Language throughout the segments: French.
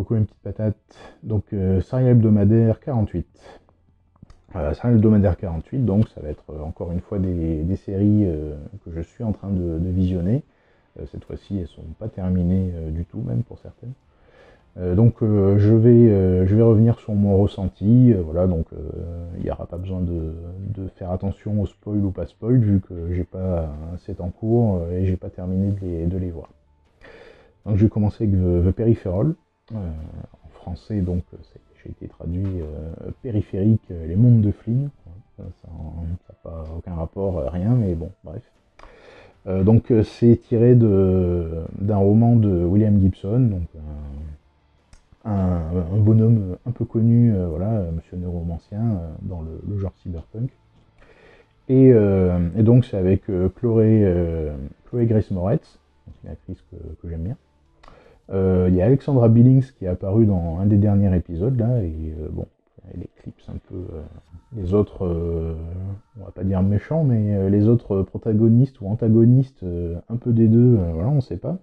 Coco une petite patate. Donc série hebdomadaire 48. Série hebdomadaire 48, donc ça va être encore une fois des séries que je suis en train de visionner. Cette fois-ci, elles sont pas terminées du tout, même pour certaines. Donc je vais revenir sur mon ressenti. Voilà, donc il n'y aura pas besoin de faire attention au spoil ou pas spoil, vu que j'ai pas c'est en cours et j'ai pas terminé de les voir. Donc je vais commencer avec The Peripheral. En français, donc j'ai été traduit périphérique, les mondes de Flynn. Ça n'a pas aucun rapport, rien, mais bon, bref. Donc c'est tiré d'un roman de William Gibson, donc un bonhomme un peu connu, voilà, monsieur neuromancien, dans le genre cyberpunk. Et donc c'est avec Chloé Grace Moretz, une actrice que j'aime bien. Il y a Alexandra Billings qui est apparue dans un des derniers épisodes là, et bon, elle éclipse un peu les autres, on va pas dire méchants, mais les autres protagonistes ou antagonistes, un peu des deux, voilà, on sait pas.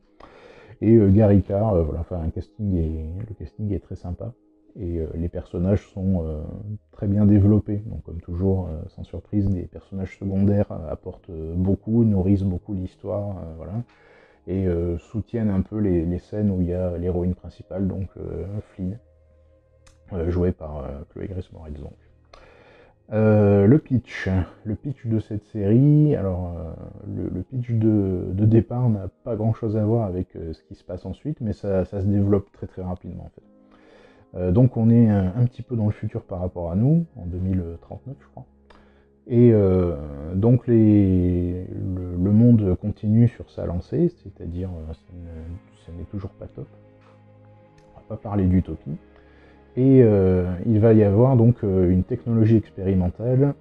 Et Gary Carr, voilà, enfin le casting est très sympa. Et les personnages sont très bien développés. Donc comme toujours, sans surprise, les personnages secondaires apportent beaucoup, nourrissent beaucoup l'histoire, voilà. Et soutiennent un peu les scènes où il y a l'héroïne principale, donc Flynn, jouée par Chloé Grace Moretz. Donc. Le pitch de cette série, alors le pitch de départ n'a pas grand chose à voir avec ce qui se passe ensuite, mais ça se développe très très rapidement en fait. Donc on est un petit peu dans le futur par rapport à nous, en 2039 je crois. Et donc le monde continue sur sa lancée, c'est-à-dire ça n'est toujours pas top. On va pas parler d'utopie. Et il va y avoir donc une technologie expérimentale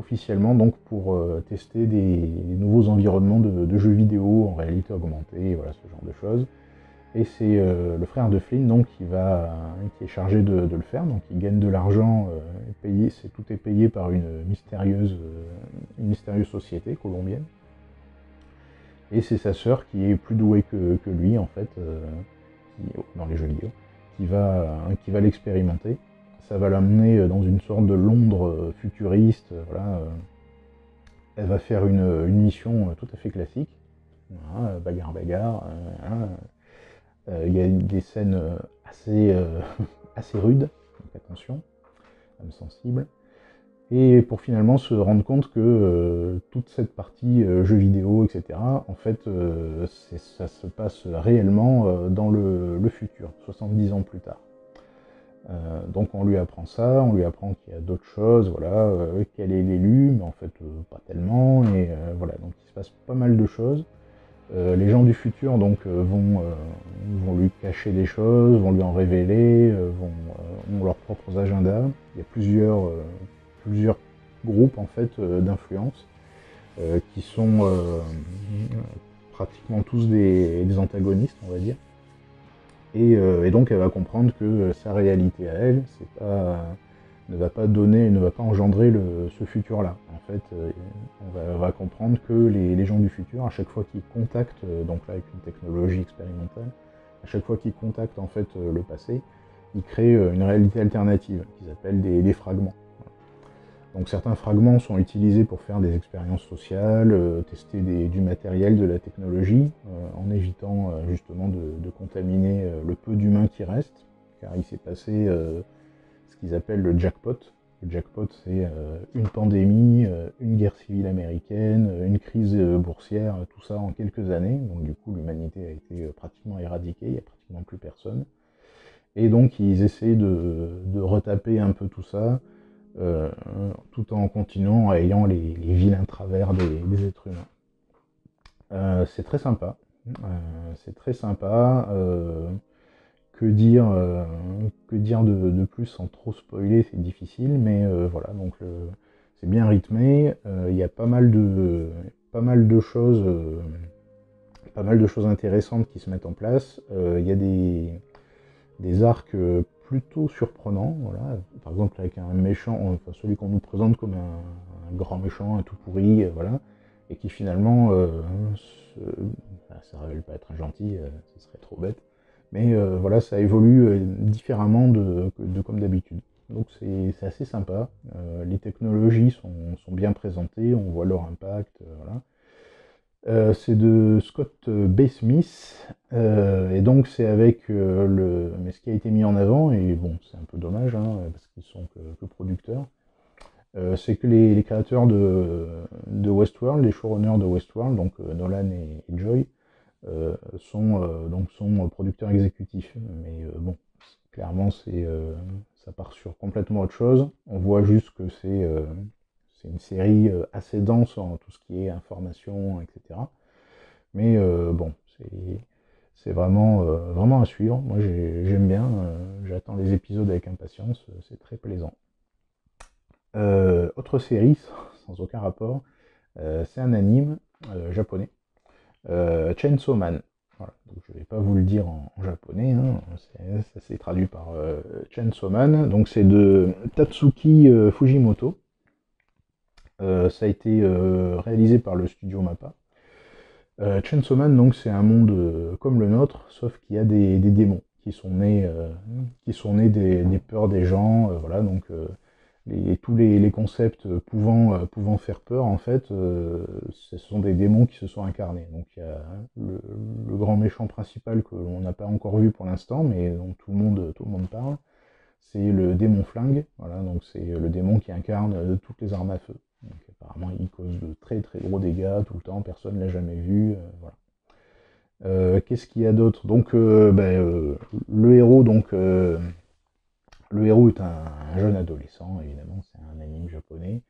officiellement donc pour tester des nouveaux environnements de jeux vidéo en réalité augmentée, voilà ce genre de choses. Et c'est le frère de Flynn donc qui est chargé de le faire, donc il gagne de l'argent, tout est payé par une mystérieuse société colombienne. Et c'est sa sœur qui est plus douée que lui en fait, dans les jeux vidéo, qui va l'expérimenter. Ça va l'amener dans une sorte de Londres futuriste, voilà. Elle va faire une mission tout à fait classique, voilà, bagarre, voilà. Il y a des scènes assez, assez rudes, donc attention, âme sensible. Et pour finalement se rendre compte que toute cette partie jeux vidéo, etc., en fait, ça se passe réellement dans le futur, 70 ans plus tard. Donc on lui apprend ça, on lui apprend qu'il y a d'autres choses, voilà, qu'elle est l'élu, mais en fait pas tellement, et voilà, donc il se passe pas mal de choses. Les gens du futur donc vont lui cacher des choses, vont lui en révéler, ont leurs propres agendas. Il y a plusieurs groupes en fait d'influence qui sont pratiquement tous des antagonistes, on va dire. Et donc elle va comprendre que sa réalité à elle, ne va pas engendrer ce futur-là. En fait, on va comprendre que les gens du futur, à chaque fois qu'ils contactent, donc là avec une technologie expérimentale, à chaque fois qu'ils contactent en fait le passé, ils créent une réalité alternative qu'ils appellent des fragments. Donc certains fragments sont utilisés pour faire des expériences sociales, tester du matériel, de la technologie, en évitant justement de contaminer le peu d'humains qui restent, car il s'est passé ce qu'ils appellent le jackpot. Le jackpot, c'est une pandémie, une guerre civile américaine, une crise boursière, tout ça en quelques années. Donc du coup, l'humanité a été pratiquement éradiquée, il n'y a pratiquement plus personne. Et donc ils essaient de retaper un peu tout ça, tout en continuant à ayant les vilains travers des êtres humains. C'est très sympa. C'est très sympa. Que dire de plus sans trop spoiler, c'est difficile, mais voilà, donc c'est bien rythmé. Il y a pas mal de choses intéressantes qui se mettent en place. Il y a des arcs plutôt surprenants, voilà. Par exemple avec un méchant, enfin celui qu'on nous présente comme un grand méchant, un tout pourri, voilà, et qui finalement ça révèle pas être un gentil, ce serait trop bête. Mais voilà, ça évolue différemment comme d'habitude. Donc c'est assez sympa. Les technologies sont bien présentées, on voit leur impact. Voilà. C'est de Scott B. Smith, et donc c'est avec mais ce qui a été mis en avant, et bon, c'est un peu dommage, hein, parce qu'ils sont que producteurs, c'est que les créateurs de Westworld, les showrunners de Westworld, donc Nolan et Joy, sont producteurs exécutifs. Mais bon, clairement, ça part sur complètement autre chose. On voit juste que c'est une série assez dense en tout ce qui est information, etc. Mais bon, c'est vraiment à suivre. Moi, j'aime bien. J'attends les épisodes avec impatience. C'est très plaisant. Autre série, sans aucun rapport, c'est un anime japonais. Chainsaw Man. Voilà. Donc, je ne vais pas vous le dire en japonais, hein. Ça s'est traduit par Chainsaw Man. Donc c'est de Tatsuki Fujimoto. Ça a été réalisé par le studio MAPPA. Chainsaw Man, donc c'est un monde comme le nôtre, sauf qu'il y a des démons qui sont nés des peurs des gens. Voilà, donc tous les concepts pouvant faire peur, en fait, ce sont des démons qui se sont incarnés. Donc il y a le grand méchant principal que l'on n'a pas encore vu pour l'instant, mais dont tout le monde parle. C'est le démon flingue. Voilà, donc c'est le démon qui incarne toutes les armes à feu. Donc apparemment il cause de très très gros dégâts tout le temps, personne ne l'a jamais vu. Voilà. Qu'est-ce qu'il y a d'autre? Donc le héros, le héros est un jeune adolescent, évidemment, c'est un anime japonais,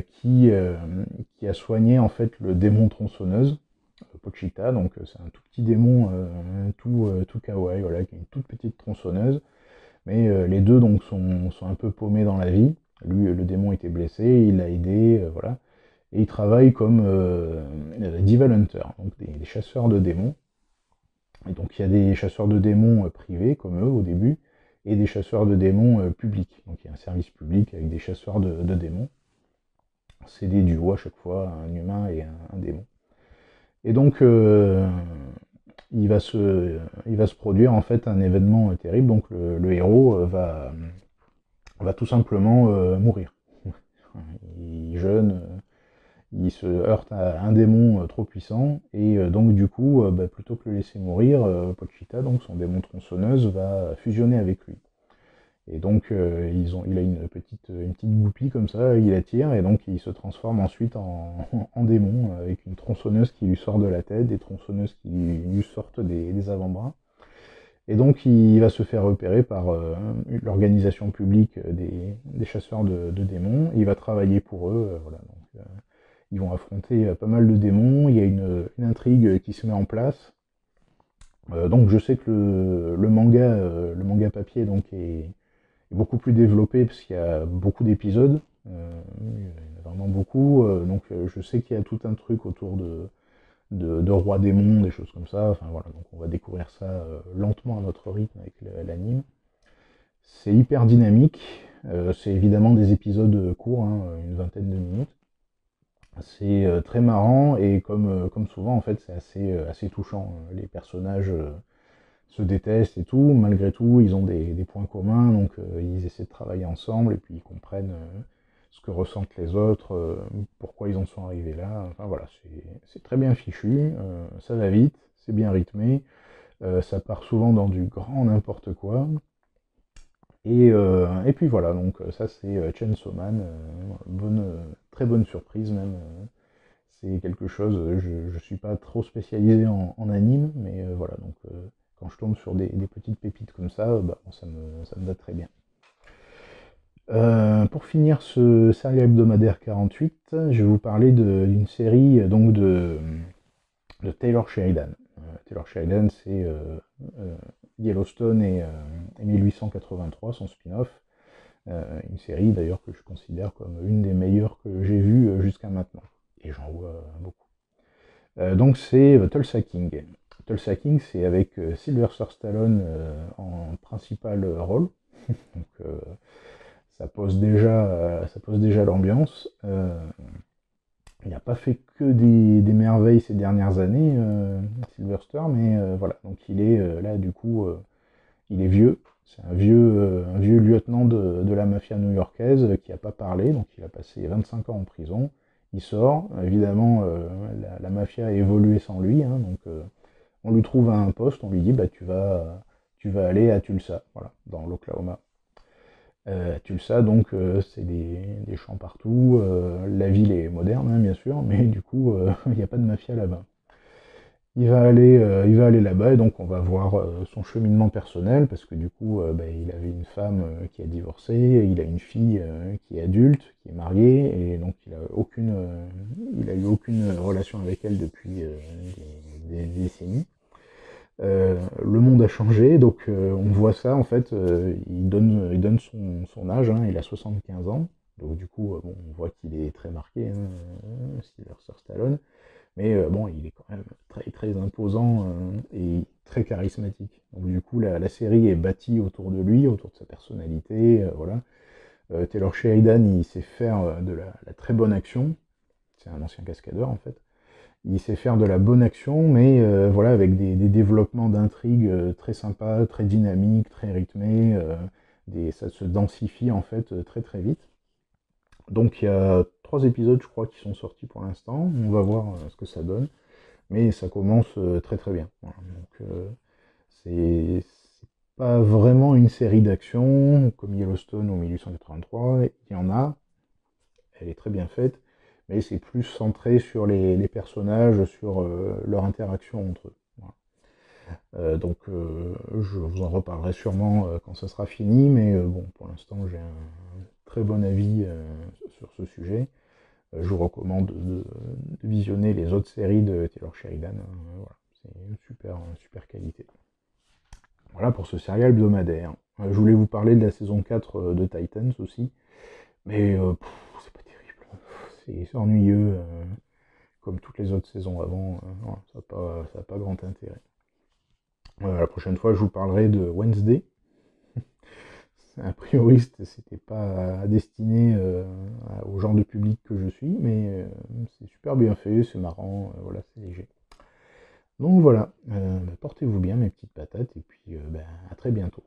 qui a soigné en fait le démon tronçonneuse, Pochita. Donc c'est un tout petit démon, tout kawaii, voilà, qui a une toute petite tronçonneuse. Mais les deux donc sont un peu paumés dans la vie. Lui, le démon était blessé, il l'a aidé, voilà. Et il travaille comme Devil Hunter, donc des chasseurs de démons. Et donc il y a des chasseurs de démons privés, comme eux au début, et des chasseurs de démons publics. Donc il y a un service public avec des chasseurs de démons. C'est des duos à chaque fois, un humain et un démon. Et donc il va se produire en fait un événement terrible. Donc le héros va tout simplement mourir. Il est jeune, il se heurte à un démon trop puissant, et donc du coup, plutôt que le laisser mourir, Pochita, donc son démon tronçonneuse, va fusionner avec lui. Et donc il a une petite goupille comme ça, il attire, et donc il se transforme ensuite en démon, avec une tronçonneuse qui lui sort de la tête, des tronçonneuses qui lui sortent des avant-bras. Et donc il va se faire repérer par l'organisation publique des chasseurs de démons. Il va travailler pour eux. Voilà. Donc, ils vont affronter pas mal de démons. Il y a une intrigue qui se met en place. Donc je sais que le manga papier donc, est beaucoup plus développé parce qu'il y a beaucoup d'épisodes. Il y en a vraiment beaucoup. Donc je sais qu'il y a tout un truc autour de roi démon, des choses comme ça. Enfin voilà, donc on va découvrir ça lentement à notre rythme avec l'anime. C'est hyper dynamique. C'est évidemment des épisodes courts, hein, une vingtaine de minutes. C'est très marrant, et comme souvent en fait c'est assez touchant. Les personnages se détestent et tout, malgré tout ils ont des points communs, donc ils essaient de travailler ensemble et puis ils comprennent ce que ressentent les autres, pourquoi ils en sont arrivés là. Enfin voilà, c'est très bien fichu, ça va vite, c'est bien rythmé, ça part souvent dans du grand n'importe quoi. Et puis voilà, donc ça c'est Chainsaw Man, très bonne surprise même. C'est quelque chose, je suis pas trop spécialisé en anime, mais voilà, donc quand je tombe sur des petites pépites comme ça, ça me va très bien. Pour finir ce serial hebdomadaire 48, je vais vous parler d'une série donc de Taylor Sheridan. Taylor Sheridan, c'est Yellowstone et 1883, son spin-off. Une série d'ailleurs que je considère comme une des meilleures que j'ai vues jusqu'à maintenant. Et j'en vois beaucoup. Donc c'est Tulsa King. Tulsa King, c'est avec Sylvester Stallone en principal rôle. Donc ça pose déjà l'ambiance. Il n'a pas fait que des merveilles ces dernières années, Sylvester, mais voilà. Donc il est là, du coup, il est vieux. C'est un vieux lieutenant de la mafia new-yorkaise qui n'a pas parlé, donc il a passé 25 ans en prison. Il sort, évidemment, la mafia a évolué sans lui, hein, donc on lui trouve un poste, on lui dit bah tu vas aller à Tulsa, voilà, dans l'Oklahoma. Tulsa, donc c'est des champs partout, la ville est moderne, hein, bien sûr, mais du coup il n'y a pas de mafia là-bas. Il va aller là-bas et donc on va voir son cheminement personnel parce que du coup bah, il avait une femme qui a divorcé, il a une fille qui est adulte, qui est mariée et donc il a eu aucune relation avec elle depuis des décennies. Le monde a changé, donc on voit ça en fait, il donne son âge, hein, il a 75 ans, donc du coup bon, on voit qu'il est très marqué, hein, Sylvester Stallone. Mais bon, il est quand même très, très imposant et très charismatique. Donc du coup, la série est bâtie autour de lui, autour de sa personnalité. Voilà. Taylor Sheridan, il sait faire de la très bonne action. C'est un ancien cascadeur en fait. Il sait faire de la bonne action, mais voilà, avec des développements d'intrigue très sympas, très dynamiques, très rythmés. Ça se densifie en fait très très vite. Donc il y a 3 épisodes, je crois, qui sont sortis pour l'instant. On va voir ce que ça donne. Mais ça commence très très bien. Voilà. Donc c'est pas vraiment une série d'action comme Yellowstone ou 1883. Il y en a, elle est très bien faite, mais c'est plus centré sur les personnages, sur leur interaction entre eux. Voilà. Donc je vous en reparlerai sûrement quand ça sera fini, mais bon, pour l'instant j'ai un très bon avis sur ce sujet. Je vous recommande de visionner les autres séries de Taylor Sheridan. Voilà. C'est une super qualité. Voilà pour ce serial hebdomadaire. Je voulais vous parler de la saison 4 de Titans aussi, mais c'est pas terrible. C'est ennuyeux, comme toutes les autres saisons avant. Voilà, ça n'a pas grand intérêt. La prochaine fois, je vous parlerai de Wednesday. A priori, c'était pas destiné au genre de public que je suis, mais c'est super bien fait, c'est marrant, voilà, c'est léger. Donc voilà, portez-vous bien mes petites patates, et puis à très bientôt.